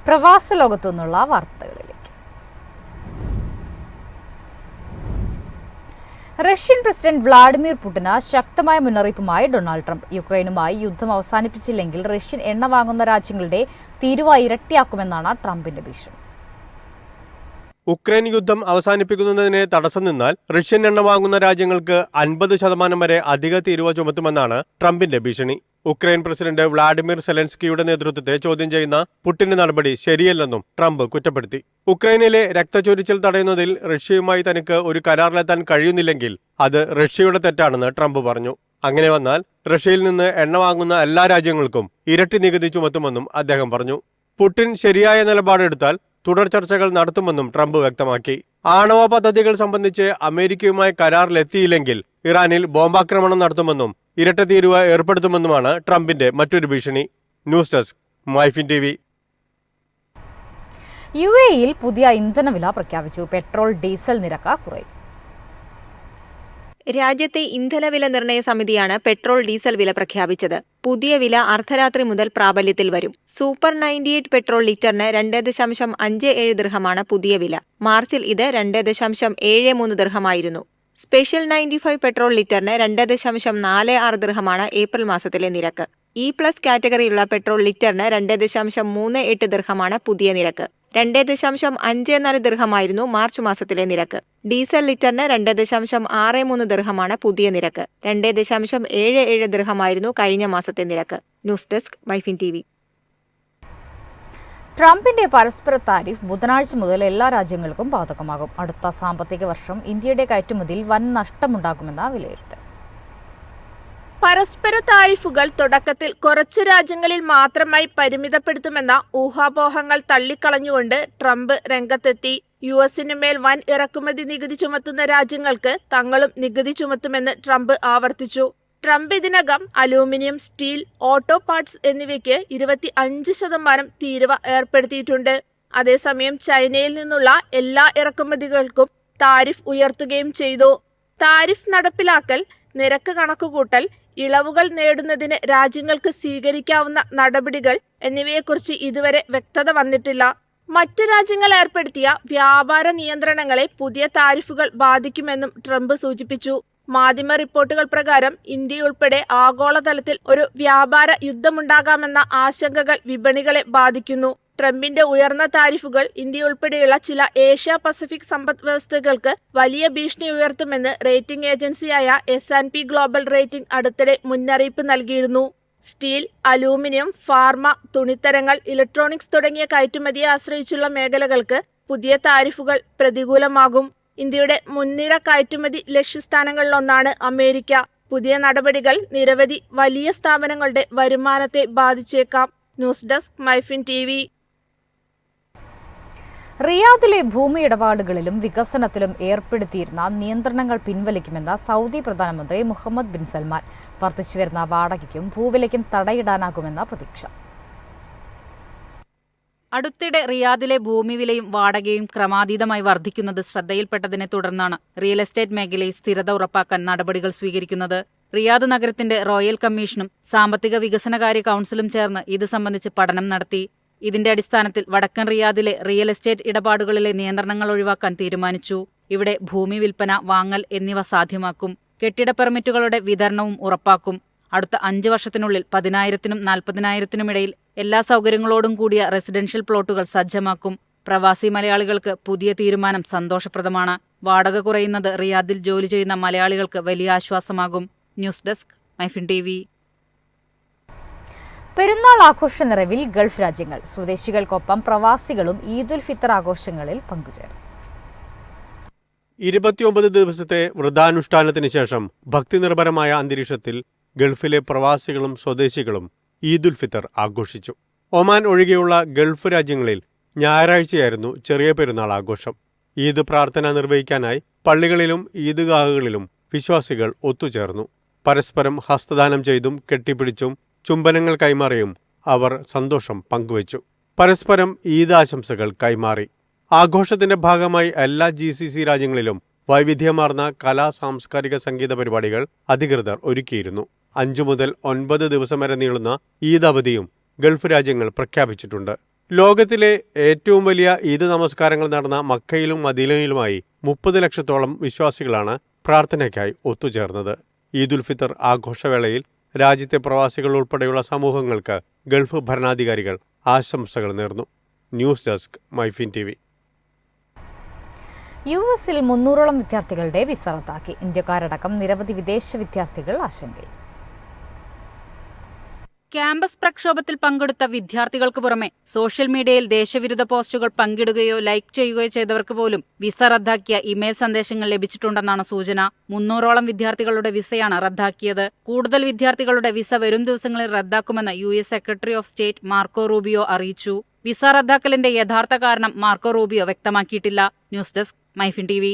പ്രവാസ ലോകത്തു നിന്നുള്ള വാർത്തകളിലേക്ക്. റഷ്യൻ പ്രസിഡന്റ് വ്ളാഡിമിർ പുടിന് ശക്തമായ മുന്നറിയിപ്പുമായി ഡൊണാൾഡ് ട്രംപ്. യുക്രൈനുമായി യുദ്ധം അവസാനിപ്പിച്ചില്ലെങ്കിൽ റഷ്യൻ എണ്ണ വാങ്ങുന്ന രാജ്യങ്ങളുടെ തീരുവ ഇരട്ടിയാക്കുമെന്നാണ് ട്രംപിന്റെ ഭീഷണി. ഉക്രൈൻ യുദ്ധം അവസാനിപ്പിക്കുന്നതിന് തടസ്സം നിന്നാൽ റഷ്യൻ എണ്ണ വാങ്ങുന്ന രാജ്യങ്ങൾക്ക് 50% വരെ അധിക തീരുവ ചുമത്തുമെന്നാണ് ട്രംപിന്റെ ഭീഷണി. ഉക്രൈൻ പ്രസിഡന്റ് വ്ളാഡിമിർ സെലൻസ്കിയുടെ നേതൃത്വത്തെ ചോദ്യം ചെയ്യുന്ന പുടിന്റെ നടപടി ശരിയല്ലെന്നും ട്രംപ് കുറ്റപ്പെടുത്തി. ഉക്രൈനിലെ രക്തച്ചൊരിച്ചിൽ തടയുന്നതിൽ റഷ്യയുമായി തനിക്ക് ഒരു കരാറിലെത്താൻ കഴിയുന്നില്ലെങ്കിൽ അത് റഷ്യയുടെ തെറ്റാണെന്ന് ട്രംപ് പറഞ്ഞു. അങ്ങനെ വന്നാൽ റഷ്യയിൽ നിന്ന് എണ്ണ വാങ്ങുന്ന എല്ലാ രാജ്യങ്ങൾക്കും ഇരട്ടി നികുതി ചുമത്തുമെന്നും അദ്ദേഹം പറഞ്ഞു. പുടിൻ ശരിയായ നിലപാടെടുത്താൽ തുടർ ചർച്ചകൾ നടത്തുമെന്നും ട്രംപ് വ്യക്തമാക്കി. ആണവ പദ്ധതികൾ സംബന്ധിച്ച് അമേരിക്കയുമായി കരാറിലെത്തിയില്ലെങ്കിൽ ഇറാനിൽ ബോംബാക്രമണം നടത്തുമെന്നും ഇരട്ട തീരുവ ഏർപ്പെടുത്തുമെന്നുമാണ് ട്രംപിന്റെ മറ്റൊരു ഭീഷണി. News desk MyFin TV. UAE-യിൽ പുതിയ ഇന്ധനവില പ്രഖ്യാപിച്ചു. പെട്രോൾ ഡീസൽ നിരക്ക് കുറയും. രാജ്യത്തെ ഇന്ധനവില നിർണയ സമിതിയാണ് പെട്രോൾ ഡീസൽ വില പ്രഖ്യാപിച്ചത്. പുതിയ വില അർദ്ധരാത്രി മുതൽ പ്രാബല്യത്തിൽ വരും. സൂപ്പർ 98 പെട്രോൾ ലിറ്ററിന് 2.57 ദിർഹമാണ് പുതിയ വില. മാർച്ചിൽ ഇത് 2.73 ദിർഹമായിരുന്നു. സ്പെഷ്യൽ 95 പെട്രോൾ ലിറ്ററിന് 2.46 ദിർഹമാണ് ഏപ്രിൽ മാസത്തിലെ നിരക്ക്. E+ കാറ്റഗറിയുള്ള പെട്രോൾ ലിറ്ററിന് 2.38 ദിർഹമാണ് പുതിയ നിരക്ക്. 2.54 ദിർഹമായിരുന്നു മാർച്ച് മാസത്തിലെ നിരക്ക്. ഡീസൽ ലിറ്ററിന് 2.63 ദിർഹമാണ് പുതിയ നിരക്ക്. 2.77 ദിർഹമായിരുന്നു കഴിഞ്ഞ മാസത്തെ നിരക്ക്. News desk MyFin TV. ട്രംപിന്റെ പരസ്പര താരിഫ് ബുധനാഴ്ച മുതൽ എല്ലാ രാജ്യങ്ങൾക്കും ബാധകമാകും. അടുത്ത സാമ്പത്തിക വർഷം ഇന്ത്യയുടെ കയറ്റുമതിയിൽ വൻ നഷ്ടമുണ്ടാകുമെന്ന വിലയിരുത്തൽ. പരസ്പര താരിഫുകൾ തുടക്കത്തിൽ കുറച്ചു രാജ്യങ്ങളിൽ മാത്രമായി പരിമിതപ്പെടുത്തുമെന്ന ഊഹാപോഹങ്ങൾ തള്ളിക്കളഞ്ഞുകൊണ്ട് ട്രംപ് രംഗത്തെത്തി. US-ന് മേൽ വൻ ഇറക്കുമതി നികുതി ചുമത്തുന്ന രാജ്യങ്ങൾക്ക് തങ്ങളും നികുതി ചുമത്തുമെന്ന് ട്രംപ് ആവർത്തിച്ചു. ട്രംപ് ഇതിനകം അലൂമിനിയം, സ്റ്റീൽ, ഓട്ടോ പാർട്സ് എന്നിവയ്ക്ക് 25% തീരുവ ഏർപ്പെടുത്തിയിട്ടുണ്ട്. അതേസമയം ചൈനയിൽ നിന്നുള്ള എല്ലാ ഇറക്കുമതികൾക്കും താരിഫ് ഉയർത്തുകയും ചെയ്തു. താരിഫ് നടപ്പിലാക്കൽ, നിരക്ക് കണക്കുകൂട്ടൽ, ഇളവുകൾ നേടുന്നതിന് രാജ്യങ്ങൾക്ക് സ്വീകരിക്കാവുന്ന നടപടികൾ എന്നിവയെക്കുറിച്ച് ഇതുവരെ വ്യക്തത വന്നിട്ടില്ല. മറ്റു രാജ്യങ്ങൾ ഏർപ്പെടുത്തിയ വ്യാപാര നിയന്ത്രണങ്ങളെ പുതിയ താരിഫുകൾ ബാധിക്കുമെന്നും ട്രംപ് സൂചിപ്പിച്ചു. മാധ്യമ റിപ്പോർട്ടുകൾ പ്രകാരം ഇന്ത്യയുൾപ്പെടെ ആഗോളതലത്തിൽ ഒരു വ്യാപാര യുദ്ധമുണ്ടാകാമെന്ന ആശങ്കകൾ വിപണികളെ ബാധിക്കുന്നു. ട്രംപിന്റെ ഉയർന്ന താരിഫുകൾ ഇന്ത്യയുൾപ്പെടെയുള്ള ചില ഏഷ്യ പസഫിക് സമ്പദ് വ്യവസ്ഥകൾക്ക് വലിയ ഭീഷണി ഉയർത്തുമെന്ന് റേറ്റിംഗ് ഏജൻസിയായ S&P ഗ്ലോബൽ റേറ്റിംഗ് അടുത്തിടെ മുന്നറിയിപ്പ് നൽകിയിരുന്നു. സ്റ്റീൽ, അലൂമിനിയം, ഫാർമ, തുണിത്തരങ്ങൾ, ഇലക്ട്രോണിക്സ് തുടങ്ങിയ കയറ്റുമതിയെ ആശ്രയിച്ചുള്ള മേഖലകൾക്ക് പുതിയ താരിഫുകൾ പ്രതികൂലമാകും. ഇന്ത്യയുടെ മുൻനിര കയറ്റുമതി ലക്ഷ്യസ്ഥാനങ്ങളിലൊന്നാണ് അമേരിക്ക. പുതിയ നടപടികൾ നിരവധി വലിയ സ്ഥാപനങ്ങളുടെ വരുമാനത്തെ ബാധിച്ചേക്കാം. News desk MyFin TV. റിയാദിലെ ഭൂമി ഇടപാടുകളിലും വികസനത്തിലും ഏർപ്പെടുത്തിയിരുന്ന നിയന്ത്രണങ്ങൾ പിൻവലിക്കുമെന്ന് സൗദി പ്രധാനമന്ത്രി മുഹമ്മദ് ബിൻ സൽമാൻ. വർദ്ധിച്ചുവരുന്ന വാടകയ്ക്കും ഭൂവിലയ്ക്കും തടയിടാനാകുമെന്ന പ്രതീക്ഷ. അടുത്തിടെ റിയാദിലെ ഭൂമി വിലയും വാടകയും ക്രമാതീതമായി വർദ്ധിക്കുന്നത് ശ്രദ്ധയിൽപ്പെട്ടതിനെ തുടർന്നാണ് റിയൽ എസ്റ്റേറ്റ് മേഖലയിൽ സ്ഥിരത ഉറപ്പാക്കാൻ നടപടികൾ സ്വീകരിക്കുന്നത്. റിയാദ് നഗരത്തിന്റെ റോയൽ കമ്മീഷനും സാമ്പത്തിക വികസനകാര്യ കൗൺസിലും ചേർന്ന് ഇത് സംബന്ധിച്ച് പഠനം നടത്തി. ഇതിന്റെ അടിസ്ഥാനത്തിൽ വടക്കൻ റിയാദിലെ റിയൽ എസ്റ്റേറ്റ് ഇടപാടുകളിലെ നിയന്ത്രണങ്ങൾ ഒഴിവാക്കാൻ തീരുമാനിച്ചു. ഇവിടെ ഭൂമി വിൽപ്പന, വാങ്ങൽ എന്നിവ സാധ്യമാക്കും. കെട്ടിട പെർമിറ്റുകളുടെ വിതരണവും ഉറപ്പാക്കും. അടുത്ത 5 വർഷത്തിനുള്ളിൽ 10,000-നും 40,000-നും ഇടയിൽ എല്ലാ സൗകര്യങ്ങളോടും കൂടിയ റെസിഡൻഷ്യൽ പ്ലോട്ടുകൾ സജ്ജമാക്കും. പ്രവാസി മലയാളികൾക്ക് പുതിയ തീരുമാനം സന്തോഷപ്രദമാണ്. വാടക കുറയുന്നത് റിയാദിൽ ജോലി ചെയ്യുന്ന മലയാളികൾക്ക് വലിയ ആശ്വാസമാകും. News desk MyFin TV. Perunnal ആഘോഷ നിറവിൽ ഗൾഫ് രാജ്യങ്ങൾ. സ്വദേശികൾക്കൊപ്പം പ്രവാസികളും ഈദുൽ ഫിത്തർ ആഘോഷങ്ങളിൽ പങ്കുചേർന്നു. 29 ദിവസത്തെ വ്രതാനുഷ്ഠാനത്തിന് ശേഷം ഭക്തിനിർഭരമായ അന്തരീക്ഷത്തിൽ ഗൾഫിലെ പ്രവാസികളും സ്വദേശികളും ഈദുൽ ഫിത്തർ ആഘോഷിച്ചു. ഒമാൻ ഒഴികെയുള്ള ഗൾഫ് രാജ്യങ്ങളിൽ ഞായറാഴ്ചയായിരുന്നു ചെറിയ പെരുന്നാൾ ആഘോഷം. ഈദ് പ്രാർത്ഥന നിർവഹിക്കാനായി പള്ളികളിലും ഈദ്ഗാഹുകളിലും വിശ്വാസികൾ ഒത്തുചേർന്നു. പരസ്പരം ഹസ്തദാനം ചെയ്തും കെട്ടിപ്പിടിച്ചും ചുംബനങ്ങൾ കൈമാറിയും അവർ സന്തോഷം പങ്കുവച്ചു. പരസ്പരം ഈദ് ആശംസകൾ കൈമാറി. ആഘോഷത്തിന്റെ ഭാഗമായി എല്ലാ GCC രാജ്യങ്ങളിലും വൈവിധ്യമാർന്ന കലാ സാംസ്കാരിക സംഗീത പരിപാടികൾ അധികൃതർ ഒരുക്കിയിരുന്നു. 5 മുതൽ 9 ദിവസം വരെ നീളുന്ന ഈദ് അവധിയും ഗൾഫ് രാജ്യങ്ങൾ പ്രഖ്യാപിച്ചിട്ടുണ്ട്. ലോകത്തിലെ ഏറ്റവും വലിയ ഈദ് നമസ്കാരങ്ങൾ നടന്ന മക്കയിലും മദീനയിലുമായി 30 ലക്ഷത്തോളം വിശ്വാസികളാണ് പ്രാർത്ഥനയ്ക്കായി ഒത്തുചേർന്നത്. ഈദുൽ ഫിത്തർ ആഘോഷവേളയിൽ രാജ്യത്തെ പ്രവാസികൾ ഉൾപ്പെടെയുള്ള സമൂഹങ്ങൾക്ക് ഗൾഫ് ഭരണാധികാരികൾ ആശംസകൾ നേർന്നു. News desk MyFin TV. യുഎസിൽ 300ഓളം വിദ്യാർത്ഥികളുടെ വിസ റദ്ദാക്കി. ഇന്ത്യക്കാരടക്കം നിരവധി വിദേശ വിദ്യാർത്ഥികൾ ആശങ്കയിൽ. ക്യാമ്പസ് പ്രക്ഷോഭത്തിൽ പങ്കെടുത്ത വിദ്യാർത്ഥികൾക്ക് പുറമെ സോഷ്യൽ മീഡിയയിൽ ദേശവിരുദ്ധ പോസ്റ്റുകൾ പങ്കിടുകയോ ലൈക്ക് ചെയ്യുകയോ ചെയ്തവർക്ക് പോലും വിസ റദ്ദാക്കിയ ഇമെയിൽ സന്ദേശങ്ങൾ ലഭിച്ചിട്ടുണ്ടെന്നാണ് സൂചന. 300ഓളം വിദ്യാർത്ഥികളുടെ വിസയാണ് റദ്ദാക്കിയത്. കൂടുതൽ വിദ്യാർത്ഥികളുടെ വിസ വരും ദിവസങ്ങളിൽ റദ്ദാക്കുമെന്ന് US secretary of state Marco Rubio അറിയിച്ചു. വിസ റദ്ദാക്കലിന്റെ യഥാർത്ഥ കാരണം മാർക്കോ റൂബിയോ വ്യക്തമാക്കിയിട്ടില്ല. News desk MyFin TV.